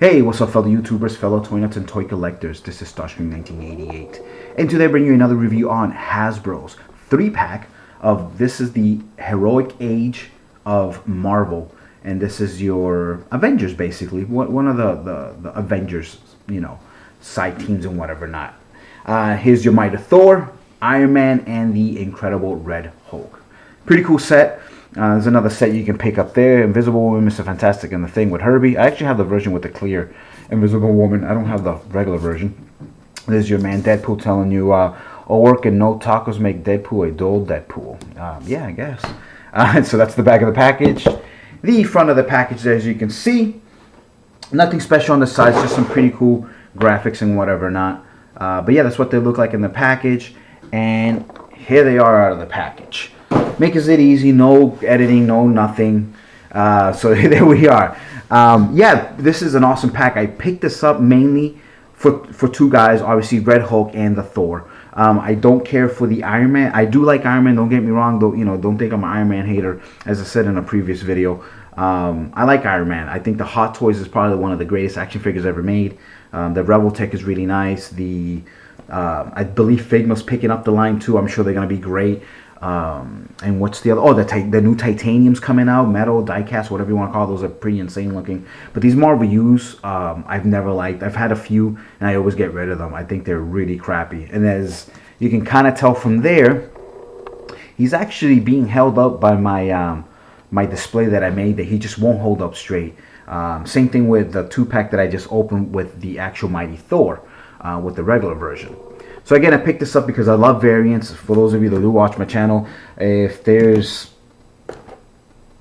Hey, what's up, fellow YouTubers, fellow toy nuts, and toy collectors? This is Starscream 1988, and today I bring you another review on Hasbro's 3-pack of this is the Heroic Age of Marvel, and this is your Avengers, basically. One of the Avengers, side teams and whatever not. Here's your Mighty Thor, Iron Man, and the Incredible Red Hulk. Pretty cool set. There's another set you can pick up there. Invisible Woman, Mr. Fantastic, and the Thing with Herbie. I actually have the version with the clear Invisible Woman. I don't have the regular version. There's your man Deadpool telling you, all work and no tacos make Deadpool a dull Deadpool. Yeah, I guess. So that's the back of the package. The front of the package, as you can see, nothing special on the sides, just some pretty cool graphics and whatever not. But yeah, that's what they look like in the package. And here they are out of the package. Makes it easy, no editing, no nothing. So there we are. Yeah, this is an awesome pack. I picked this up mainly for two guys, obviously Red Hulk and the Thor. I don't care for the Iron Man. I do like Iron Man, don't get me wrong, though. Don't think I'm an Iron Man hater, as I said in a previous video. I like Iron Man. I think the Hot Toys is probably one of the greatest action figures ever made. The Rebel Tech is really nice. I believe Figma's picking up the line too. I'm sure they're gonna be great. And what's the other? Oh, the new titanium's coming out, metal, diecast, whatever you want to call those, are pretty insane looking. But these Marvel U's, I've never liked. I've had a few, and I always get rid of them. I think they're really crappy. And as you can kind of tell from there, he's actually being held up by my my display that I made, that he just won't hold up straight. Same thing with the 2-pack that I just opened with the actual Mighty Thor, with the regular version. So again, I picked this up because I love variants. For those of you that do watch my channel, if there's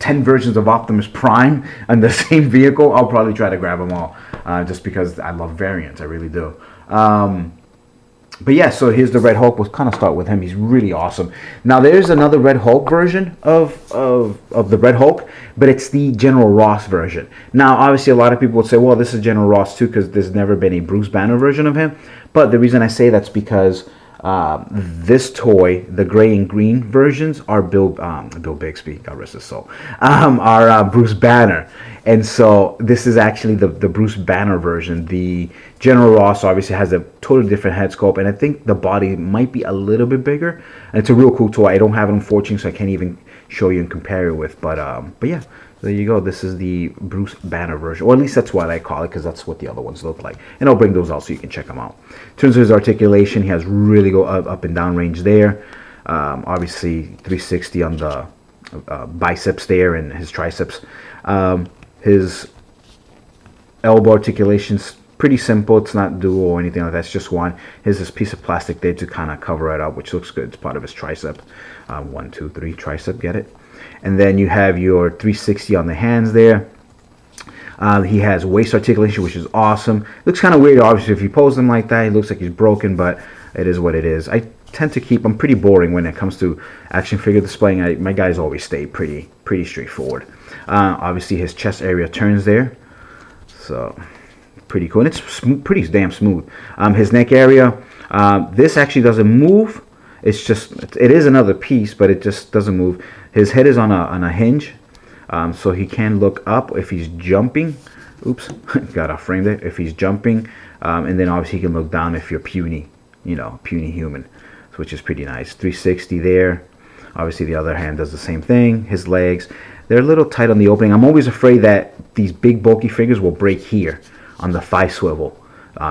10 versions of Optimus Prime on the same vehicle, I'll probably try to grab them all, just because I love variants. I really do. But yeah, so here's the Red Hulk. We'll kind of start with him. He's really awesome. Now, there's another Red Hulk version of the Red Hulk, but it's the General Ross version. Now, obviously, a lot of people would say, well, this is General Ross too, because there's never been a Bruce Banner version of him. But the reason I say that's because this toy, the gray and green versions, are Bill Bixby, God rest his soul, are Bruce Banner. And so this is actually the Bruce Banner version. The General Ross obviously has a totally different head sculpt, and I think the body might be a little bit bigger. And it's a real cool toy. I don't have it, unfortunately, so I can't even show you and compare it with. But yeah, there you go. This is the Bruce Banner version, or at least that's what I call it, because that's what the other ones look like. And I'll bring those out so you can check them out. In terms of his articulation, he has really good up and down range there. Obviously 360 on the biceps there, and his triceps. His elbow articulation's pretty simple. It's not dual or anything like that. It's just one. Here's this piece of plastic there to kind of cover it up, which looks good. It's part of his tricep. 1, 2, 3 tricep. Get it? And then you have your 360 on the hands there. He has waist articulation, which is awesome. Looks kind of weird, obviously, if you pose him like that. He looks like he's broken, but it is what it is. I tend to keep them pretty boring when it comes to action figure displaying. My guys always stay pretty straightforward. Obviously, his chest area turns there, so pretty cool. And it's pretty damn smooth. His neck area, this actually doesn't move. It's just, it is another piece, but it just doesn't move. His head is on a hinge, so he can look up if he's jumping. Oops, got a frame there. If he's jumping, and then obviously he can look down if you're puny, puny human, which is pretty nice. 360 there. Obviously the other hand does the same thing. His legs, they're a little tight on the opening. I'm always afraid that these big bulky figures will break here on the thigh swivel,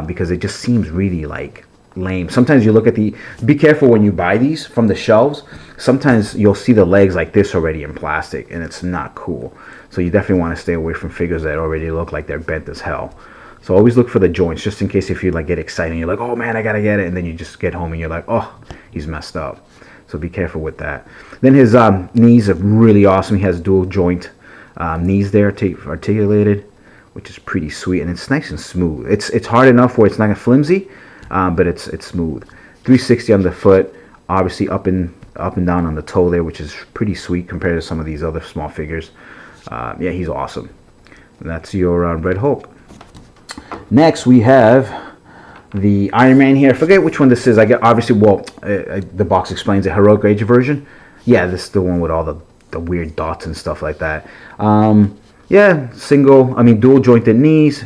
because it just seems really like lame. Sometimes you look at be careful when you buy these from the shelves. Sometimes you'll see the legs like this already in plastic, and it's not cool. So you definitely want to stay away from figures that already look like they're bent as hell. So always look for the joints, just in case if you get excited and you're like, oh man, I gotta get it, and then you just get home and you're like, oh, he's messed up. So be careful with that. Then his knees are really awesome. He has dual joint knees there, articulated, which is pretty sweet, and it's nice and smooth. It's hard enough where it's not flimsy, but it's smooth. 360 on the foot, obviously up and down on the toe there, which is pretty sweet compared to some of these other small figures. Yeah, he's awesome. And that's your Red Hulk. Next we have the Iron Man here. I forget which one this is. I get, obviously, well, the box explains the Heroic Age version. Yeah, this is the one with all the weird dots and stuff like that. Yeah, dual jointed knees,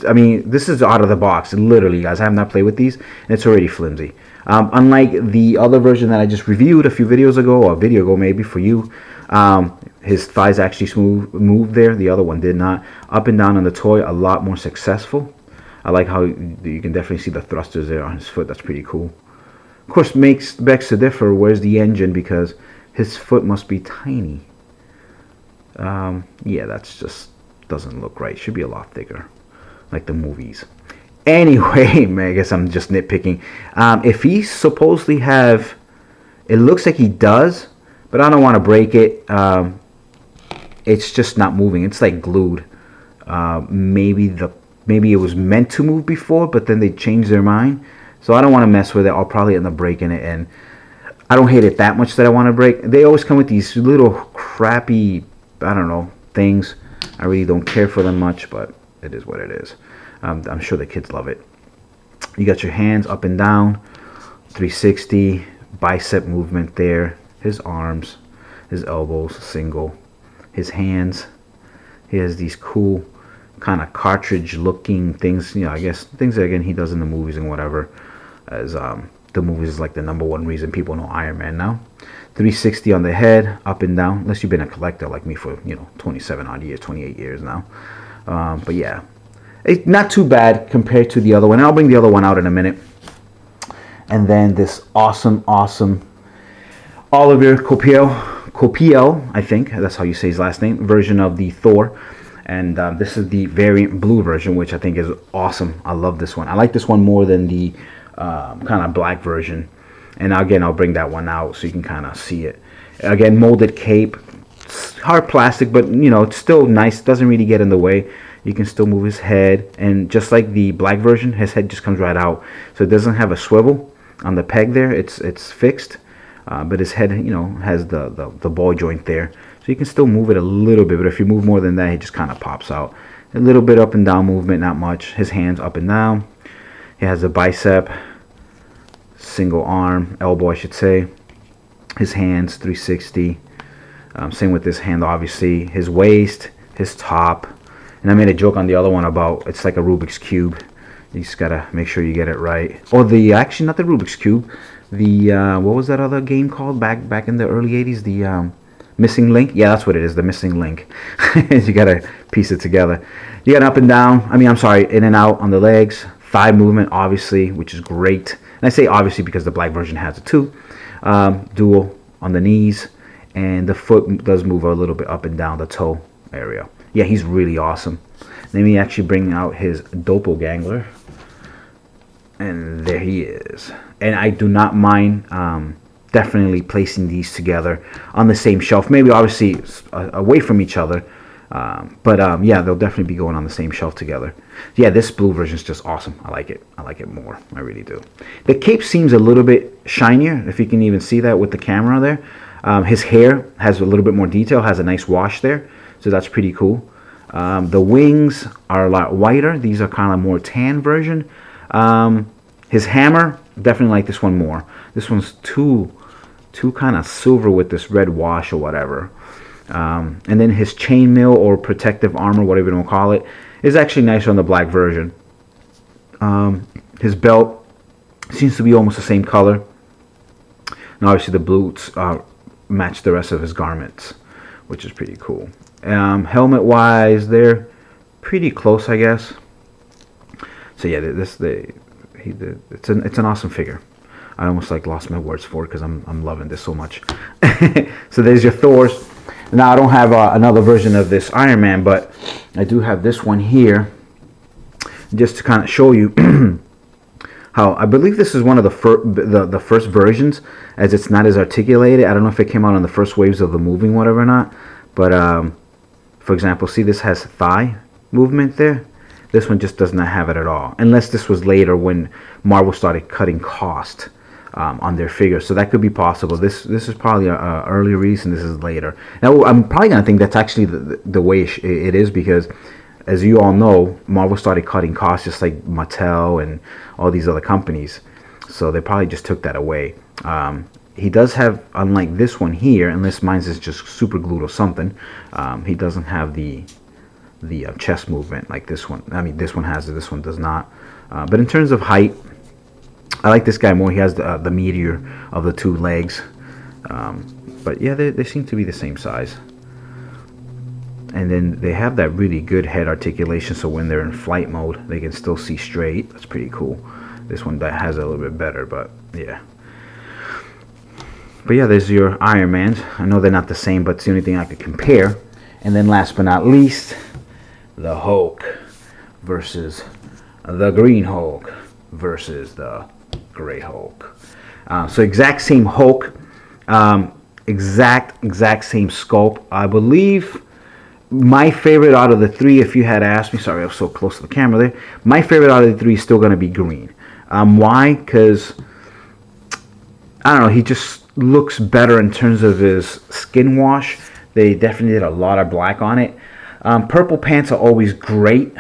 I mean, this is out of the box, literally, guys. I have not played with these, and it's already flimsy. Unlike the other version that I just reviewed a few videos ago, or a video ago maybe for you, his thighs actually moved there. The other one did not. Up and down on the toy, a lot more successful. I like how you can definitely see the thrusters there on his foot. That's pretty cool. Of course, begs to differ. Where's the engine? Because his foot must be tiny. Yeah, that's just doesn't look right. Should be a lot thicker, like the movies. Anyway, man, I guess I'm just nitpicking. If he supposedly have, it looks like he does, but I don't want to break it. It's just not moving. It's like glued. Maybe it was meant to move before, but then they changed their mind. So I don't want to mess with it. I'll probably end up breaking it, and I don't hate it that much that I want to break. They always come with these little crappy, I don't know, things. I really don't care for them much, but it is what it is. I'm sure the kids love it. You got your hands up and down, 360, bicep movement there, his arms, his elbows, single, his hands. He has these cool kind of cartridge looking things, you know, I guess things that again he does in the movies and whatever, as the movies is like the #1 reason people know Iron Man now. 360 on the head, up and down, unless you've been a collector like me for, you know, 27 odd years, 28 years now. But yeah, it's not too bad compared to the other one. And I'll bring the other one out in a minute. And then this awesome Oliver Coipel, I think that's how you say his last name, version of the Thor. And this is the variant blue version, which I think is awesome. I love this one. I like this one more than the kind of black version. And again, I'll bring that one out so you can kind of see it. Again, molded cape, it's hard plastic, but you know, it's still nice. Doesn't really get in the way. You can still move his head, and just like the black version, his head just comes right out. So it doesn't have a swivel on the peg there. It's fixed, but his head, you know, has the ball joint there. So you can still move it a little bit, but if you move more than that, it just kind of pops out. A little bit up and down movement, not much. His hands up and down. He has a bicep, single arm, elbow I should say. His hands, 360. Same with this hand, obviously. His waist, his top. And I made a joke on the other one about it's like a Rubik's Cube. You just gotta make sure you get it right. Or actually not the Rubik's Cube. What was that other game called back in the early 80s? The Missing Link? Yeah, that's what it is, the Missing Link. You gotta piece it together. You got up and down, in and out on the legs. Thigh movement, obviously, which is great. And I say obviously because the black version has it too. Dual on the knees. And the foot does move a little bit up and down the toe area. Yeah, he's really awesome. Let me actually bring out his doppelganger. And there he is. And I do not mind definitely placing these together on the same shelf. Maybe obviously away from each other. But yeah, they'll definitely be going on the same shelf together. Yeah, this blue version is just awesome. I like it. I like it more. I really do. The cape seems a little bit shinier, if you can even see that with the camera there. His hair has a little bit more detail, has a nice wash there. So that's pretty cool. The wings are a lot whiter. These are kind of more tan version. His hammer, definitely like this one more. This one's too kind of silver with this red wash or whatever. And then his chainmail or protective armor, whatever you want to call it, is actually nicer on the black version. His belt seems to be almost the same color. And obviously the boots match the rest of his garments, which is pretty cool. Helmet wise, they're pretty close, I guess. So yeah, it's an awesome figure. I almost lost my words for it because I'm loving this so much. So there's your Thors. Now I don't have another version of this Iron Man, but I do have this one here, just to kind of show you how I believe this is one of the first versions, as it's not as articulated. I don't know if it came out on the first waves of the moving whatever or not, but for example, see this has thigh movement there. This one just does not have it at all, unless this was later when Marvel started cutting cost on their figures. So that could be possible. This is probably an earlier release, and this is later. Now I'm probably gonna think that's actually the way it is, because as you all know, Marvel started cutting costs just like Mattel and all these other companies. So they probably just took that away. He does have, unlike this one here, unless mine's is just super glued or something, he doesn't have the chest movement like this one. I mean, this one has it, this one does not. But in terms of height, I like this guy more. He has the meatier of the two legs. But yeah, they seem to be the same size. And then they have that really good head articulation, so when they're in flight mode, they can still see straight. That's pretty cool. This one that has a little bit better, but yeah. But yeah, there's your Iron Mans. I know they're not the same, but it's the only thing I could compare. And then last but not least, the Hulk versus the Green Hulk versus the Gray Hulk. So exact same Hulk, exact same sculpt. I believe my favorite out of the three, if you had asked me, sorry I was so close to the camera there, my favorite out of the three is still going to be green. Why? Because, I don't know, he just looks better in terms of his skin wash. They definitely did a lot of black on it. Purple pants are always great.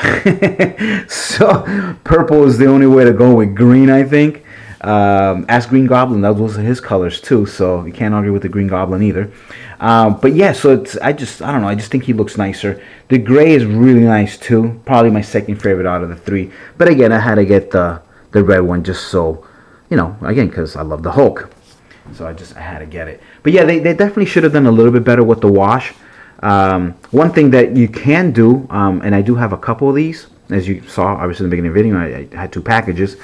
So purple is the only way to go with green, I think. Ask Green Goblin, those are his colors too, so you can't argue with the Green Goblin either. But yeah, so I don't know, I just think he looks nicer. The gray is really nice too, probably my second favorite out of the three. But again, I had to get the red one just so, you know, again, because I love the Hulk. So I had to get it. But yeah, they definitely should have done a little bit better with the wash. One thing that you can do, and I do have a couple of these, as you saw, obviously in the beginning of the video, I had 2 packages.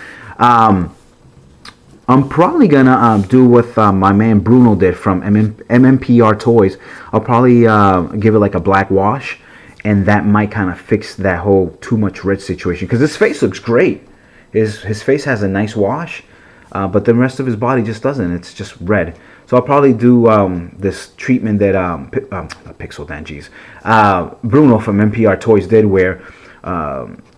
I'm probably gonna do what my man Bruno did from MMPR Toys. I'll probably give it like a black wash, and that might kind of fix that whole too much red situation. Because his face looks great. His face has a nice wash, but the rest of his body just doesn't. It's just red. So I'll probably do this treatment that Pixel Dan, geez, Bruno from MPR Toys did, where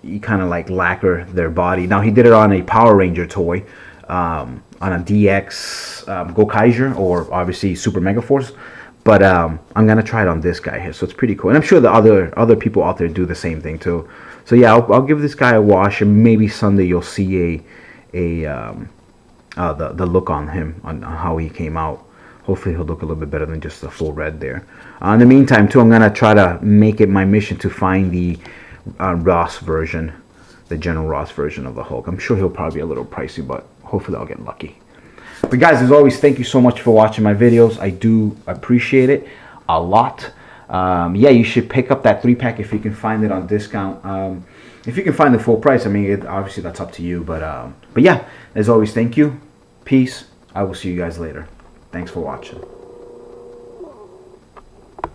you kind of like lacquer their body. Now he did it on a Power Ranger toy. On a DX Gokaiger, or obviously Super Mega Force, but I'm gonna try it on this guy here, so it's pretty cool, and I'm sure the other people out there do the same thing too. So yeah, I'll give this guy a wash, and maybe Sunday you'll see the look on him, on how he came out. Hopefully he'll look a little bit better than just the full red there. In the meantime too, I'm gonna try to make it my mission to find the Ross version, the General Ross version of the Hulk. I'm sure he'll probably be a little pricey, but hopefully I'll get lucky. But guys, as always, thank you so much for watching my videos. I do appreciate it a lot. Yeah, you should pick up that 3-pack if you can find it on discount. If you can find the full price, I mean, obviously that's up to you. But yeah, as always, thank you. Peace. I will see you guys later. Thanks for watching.